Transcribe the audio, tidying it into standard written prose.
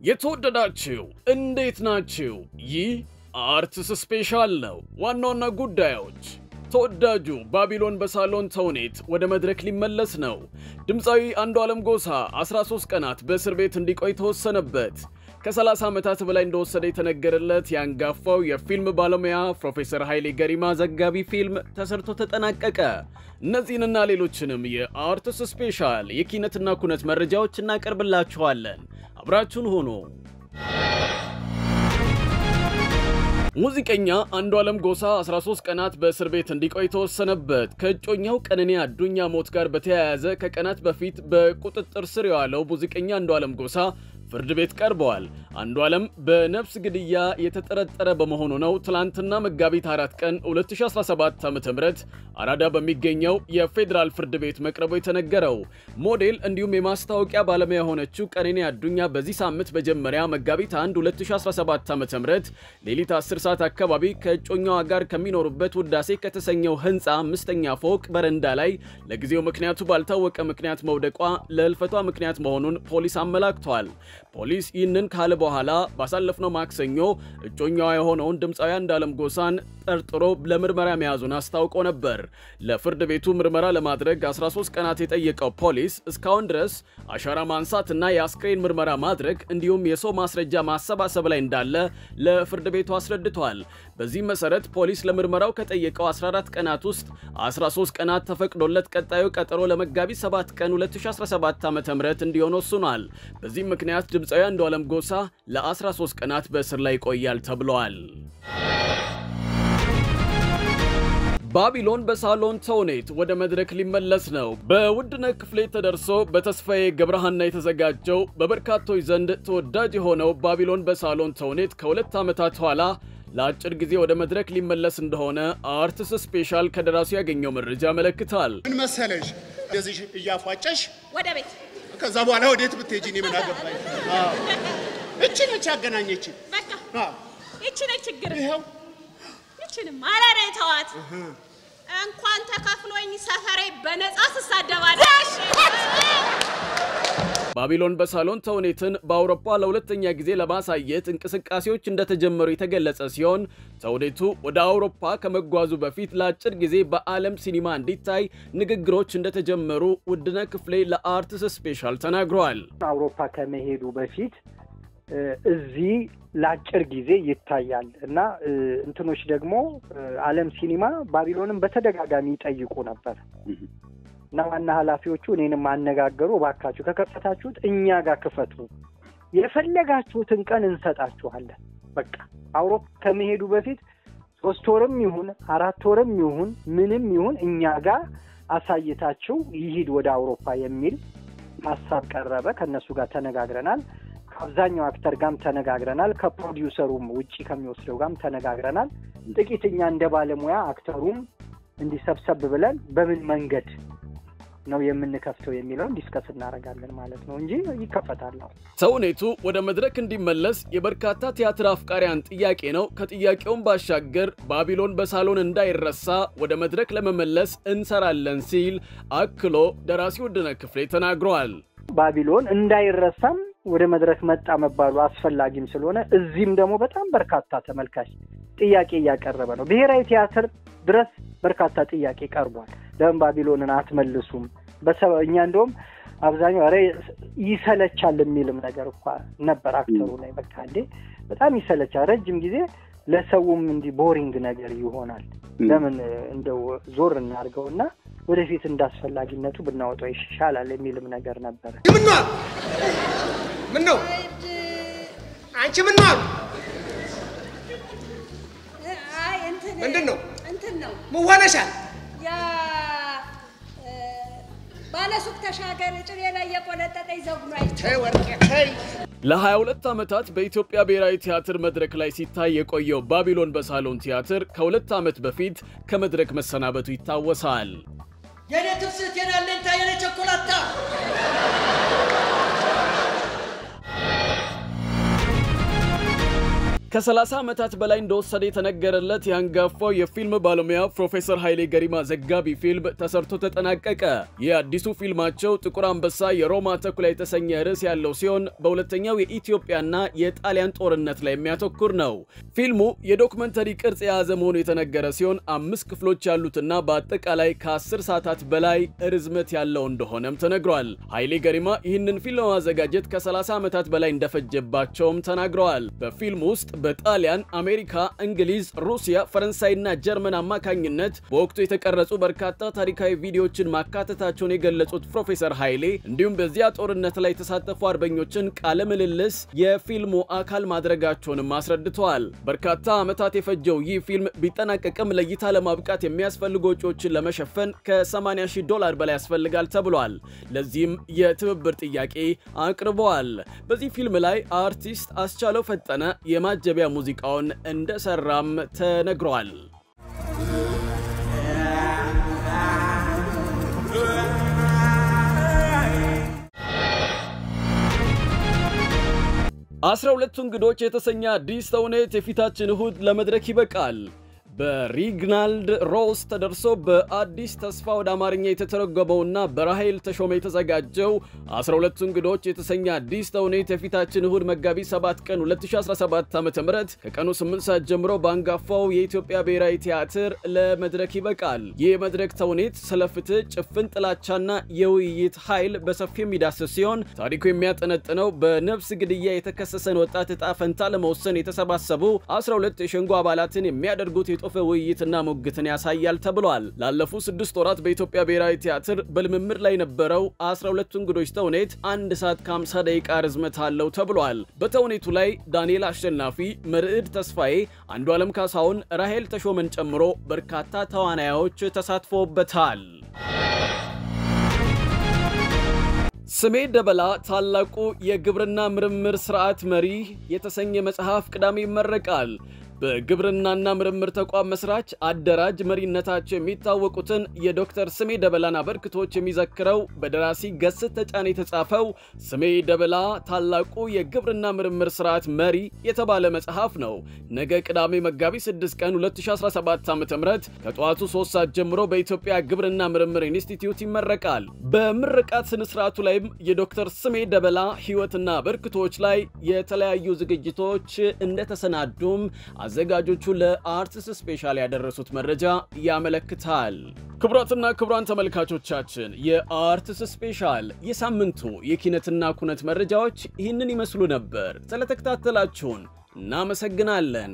የተወደዳችሁ እንዴት ናችሁ? ይህ አርትስ ስፔሻል ነው። ዋናውና ጉዳዮች ተወዳጁ ባቢሎን በሳሎን ተውኔት ወደ መድረክ ሊመለስ ነው። ድምፃዊ አንዱዓለም ጎሳ 13 ቀናት በእስር ቤት እንዲቆይ ተወሰነበት። ከ30 ዓመታት በላይ እንደወሰደ የተነገረለት ያንጋፋው የፊልም ባለሙያ ፕሮፌሰር ኃይሌ ገሪማ ዘጋቢ ፊልም ተሰርቶ ተጠናቀቀ። እነዚህንና ሌሎችንም የአርትስ ስፔሻል የኪነትና ኩነት መረጃዎች እናቀርብላችኋለን። አብራችሁን ሆኖ ሙዚቀኛ አንዱዓለም ጎሳ 13 ቀናት በእስር ቤት እንዲቆይ ተወሰነበት። ከእጮኛው ቀነኒ አዱኛ ሞት ጋር በተያያዘ ከቀናት በፊት በቁጥጥር ስር የዋለው ሙዚቀኛ አንዱዓለም ጎሳ ፍርድ ቤት ቀርቧል። አንዱዓለም በነፍስ ግድያ የተጠረጠረ በመሆኑ ነው ትላንትና መጋቢት 4 ቀን 2017 ዓ.ም አራዳ በሚገኘው የፌደራል ፍርድ ቤት መቅረቡ የተነገረው። ሞዴል እንዲሁም የማስታወቂያ ባለሙያ የሆነችው ቀነኒ አዱኛ በዚህ ሳምንት መጀመሪያ መጋቢት 1 2017 ዓ.ም ሌሊት 10 ሰዓት አካባቢ ከእጮኛዋ ጋር ከሚኖሩበት ውዳሴ ከተሰኘው ህንፃ 5ኛ ፎቅ በረንዳ ላይ ለጊዜው ምክንያቱ ባልታወቀ ምክንያት መውደቋ ለህልፈቷ ምክንያት መሆኑን ፖሊስ አመላክቷል። ፖሊስ ይህንን ካለ በኋላ ባሳለፍነው ማክሰኞ እጮኛዋ የሆነውን ድምፃዊ አንዱዓለም ጎሳን ጠርጥሮ ለምርመራ መያዙን አስታውቆ ነበር። ለፍርድ ቤቱ ምርመራ ለማድረግ 13 ቀናት የጠየቀው ፖሊስ እስካሁን ድረስ አሻራ ማንሳትና የአስክሬን ምርመራ ማድረግ እንዲሁም የሰው ማስረጃ ማሰባሰብ ላይ እንዳለ ለፍርድ ቤቱ አስረድቷል። በዚህ መሰረት ፖሊስ ለምርመራው ከጠየቀው 14 ቀናት ውስጥ 13 ቀናት ተፈቅዶለት ቀጣዩ ቀጠሮ ለመጋቢት 7 ቀን 2017 ዓ.ም እንዲሆን ወስኗል። በዚህ ምክንያት ድምፃዊ አንዱዓለም ጎሳ ለ13 ቀናት በእስር ላይ ይቆያል ተብሏል። ባቢሎን በሳሎን ተውኔት ወደ መድረክ ሊመለስ ነው። በውድነህ ክፍሌ ተደርሶ በተስፋዬ ገብረሃና የተዘጋጀው በበርካቶች ዘንድ ተወዳጅ የሆነው ባቢሎን በሳሎን ተውኔት ከ2 ዓመታት ኋላ ለአጭር ጊዜ ወደ መድረክ ሊመለስ እንደሆነ አርትስ ስፔሻል ከደራሲው ያገኘው መረጃ ያመለክታል። ምን መሰለሽ እንደዚህ እያፏጨሽ ወደ ቤት ከዛ በኋላ ወዴት ብትሄጂ ነው የምናገባኝ? እቺ ነች ያገናኘችን። በቃ እቺ ነች ችግር። ይሄው እቺንም አላረ ተዋት። እንኳን ተከፍሎኝ ሰፈሬ በነጻ ተሳደባለሽ። ባቢሎን በሳሎን ተውኔትን በአውሮፓ ለሁለተኛ ጊዜ ለማሳየት እንቅስቃሴዎች እንደተጀመሩ የተገለጸ ሲሆን ተውኔቱ ወደ አውሮፓ ከመጓዙ በፊት ለአጭር ጊዜ በዓለም ሲኒማ እንዲታይ ንግግሮች እንደተጀመሩ ውድነህ ክፍሌ ለአርትስ ስፔሻል ተናግሯል። አውሮፓ ከመሄዱ በፊት እዚህ ለአጭር ጊዜ ይታያል እና እንትኖች ደግሞ ዓለም ሲኒማ ባቢሎንን በተደጋጋሚ ይጠይቁ ነበር እና ዋና ኃላፊዎቹ እኔንም አነጋገሩ። ባካችሁ ከከፈታችሁት እኛ ጋር ክፈቱ፣ የፈለጋችሁትን ቀን እንሰጣችኋለን። በቃ አውሮፓ ከመሄዱ በፊት 3 ወርም ይሁን 4 ወርም ይሁን ምንም ይሁን እኛ ጋር አሳይታችሁ ይሂድ ወደ አውሮፓ የሚል ሐሳብ ቀረበ። ከነሱ ጋር ተነጋግረናል። ከአብዛኛው አክተር ጋርም ተነጋግረናል። ከፕሮዲውሰሩም ውጪ ከሚወስደው ጋርም ተነጋግረናል። ጥቂትኛ እንደ ባለሙያ አክተሩም እንዲሰብሰብ ብለን በምን መንገድ ነው የምንከፍተው የሚለውን ዲስከስ እናደርጋለን ማለት ነው እንጂ ይከፈታል ነው። ተውኔቱ ወደ መድረክ እንዲመለስ የበርካታ ቲያትር አፍቃሪያን ጥያቄ ነው። ከጥያቄውም ባሻገር ባቢሎን በሳሎን እንዳይረሳ ወደ መድረክ ለመመለስ እንሰራለን ሲል አክሎ ደራሲው ውድነህ ክፍሌ ተናግሯል። ባቢሎን እንዳይረሳም ወደ መድረክ መጣ መባሉ አስፈላጊም ስለሆነ እዚህም ደግሞ በጣም በርካታ ተመልካች ጥያቄ እያቀረበ ነው። ብሔራዊ ቲያትር ድረስ በርካታ ጥያቄ ቀርቧል። ለምን ባቢሎንን አትመልሱም? እኛ እንደውም አብዛኛው ይሰለቻል የሚልም ነገር እንኳን ነበር አክተሩ ላይ። በቃ እንዴ በጣም ይሰለቻል፣ ረጅም ጊዜ ለሰውም እንዲህ ቦሪንግ ነገር ይሆናል። ለምን እንደው ዞር እናድርገውና ወደፊት እንዳስፈላጊነቱ ብናወጣው ይሻላል የሚልም ነገር ነበር። ምን ነው አንቺ ምን ነው? አይ ምንድን ነው ምን ሆነሻል? ያ ባለሱቅ ተሻገር ጭሬ ላይ የቆለጠጠ ይዘጉና ተይ ወርቄ ተይ። ለ22 ዓመታት በኢትዮጵያ ብሔራዊ ቲያትር መድረክ ላይ ሲታይ የቆየው ባቢሎን በሳሎን ቲያትር ከ2 ዓመት በፊት ከመድረክ መሰናበቱ ይታወሳል። የኔ ትፍስት የናለንታ የኔ ቸኮላታ ከ30 ዓመታት በላይ እንደወሰደ የተነገረለት የአንጋፋው የፊልም ባለሙያ ፕሮፌሰር ኃይሌ ገሪማ ዘጋቢ ፊልም ተሰርቶ ተጠናቀቀ። የአዲሱ ፊልማቸው ጥቁር አንበሳ የሮማ ተኩላ የተሰኘ ርዕስ ያለው ሲሆን በሁለተኛው የኢትዮጵያና የጣሊያን ጦርነት ላይ የሚያተኩር ነው። ፊልሙ የዶክመንተሪ ቅርጽ የያዘ መሆኑ የተነገረ ሲሆን 5 ክፍሎች ያሉትና በአጠቃላይ ከ10 ሰዓታት በላይ ርዝመት ያለው እንደሆነም ተነግሯል። ኃይሌ ገሪማ ይህንን ፊልም ለማዘጋጀት ከ30 ዓመታት በላይ እንደፈጀባቸውም ተናግረዋል። በፊልሙ ውስጥ በጣሊያን፣ አሜሪካ፣ እንግሊዝ፣ ሩሲያ፣ ፈረንሳይና ጀርመን አማካኝነት በወቅቱ የተቀረጹ በርካታ ታሪካዊ ቪዲዮዎችን ማካተታቸውን የገለጹት ፕሮፌሰር ኃይሌ እንዲሁም በዚያ ጦርነት ላይ የተሳተፉ አርበኞችን ቃለ ምልልስ የፊልሙ አካል ማድረጋቸውንም አስረድተዋል። በርካታ ዓመታት የፈጀው ይህ ፊልም ቢጠናቀቅም ለእይታ ለማብቃት የሚያስፈልጉ ወጪዎችን ለመሸፈን $80,000 በላይ ያስፈልጋል ተብሏል። ለዚህም የትብብር ጥያቄ አቅርበዋል። በዚህ ፊልም ላይ አርቲስት አስቻለው ፈጠነ የማጀቢያ ሙዚቃውን እንደሰራም ተነግሯል። አስራ ሁለቱ እንግዶች የተሰኘ አዲስ ተውኔት የፊታችን እሁድ ለመድረክ ይበቃል። በሪግናልድ ሮስ ተደርሶ በአዲስ ተስፋ ወደ አማርኛ የተተረጎመውና በራሄል ተሾመ የተዘጋጀው 12 እንግዶች የተሰኘ አዲስ ተውኔት የፊታችን እሁድ መጋቢት 7 ቀን 2017 ዓ.ም ከቀኑ 8 ሰዓት ጀምሮ በአንጋፋው የኢትዮጵያ ብሔራዊ ቲያትር ለመድረክ ይበቃል። ይህ የመድረክ ተውኔት ስለ ፍትህ፣ ጭፍን ጥላቻና የውይይት ኃይል በሰፊው የሚዳስስ ሲሆን ታሪኩ የሚያጠነጥነው በነፍስ ግድያ የተከሰሰን ወጣት ዕጣ ፈንታ ለመወሰን የተሰባሰቡ 12 የሸንጎ አባላትን የሚያደርጉት ውይይትና ሙግትን ያሳያል ተብሏል። ላለፉት 6 ወራት በኢትዮጵያ ብሔራዊ ቲያትር በልምምድ ላይ የነበረው 12 እንግዶች ተውኔት 1 ሰዓት ከ50 ደቂቃ ርዝመት አለው ተብሏል። በተውኔቱ ላይ ዳንኤል አሸናፊ፣ መርዕድ ተስፋዬ፣ አንዱዓለም ካሳሁን፣ ራሄል ተሾመን ጨምሮ በርካታ ተዋናዮች ተሳትፈውበታል። ስሜ ደበላ ታላቁ የግብርና ምርምር ስርዓት መሪ የተሰኘ መጽሐፍ ቅዳሜ ይመረቃል። በግብርናና ምርምር ተቋም መስራች አደራጅ መሪነታቸው የሚታወቁትን የዶክተር ስሜ ደበላን አበርክቶች የሚዘክረው በደራሲ ገስት ተጫኔ የተጻፈው ስሜ ደበላ ታላቁ የግብርና ምርምር ስርዓት መሪ የተባለ መጽሐፍ ነው። ነገ ቅዳሜ መጋቢት 6 ቀን 2017 ዓ.ም ከጠዋቱ 3 ሰዓት ጀምሮ በኢትዮጵያ ግብርና ምርምር ኢንስቲትዩት ይመረቃል። በምርቃት ስነ ስርዓቱ ላይም የዶክተር ስሜ ደበላ ህይወትና አበርክቶች ላይ የተለያዩ ዝግጅቶች እንደተሰናዱም አዘጋጆቹ ለአርትስ ስፔሻል ያደረሱት መረጃ ያመለክታል። ክቡራትና ክቡራን ተመልካቾቻችን የአርትስ ስፔሻል የሳምንቱ የኪነትና ኩነት መረጃዎች ይህንን ይመስሉ ነበር። ስለተከታተላችሁን እናመሰግናለን።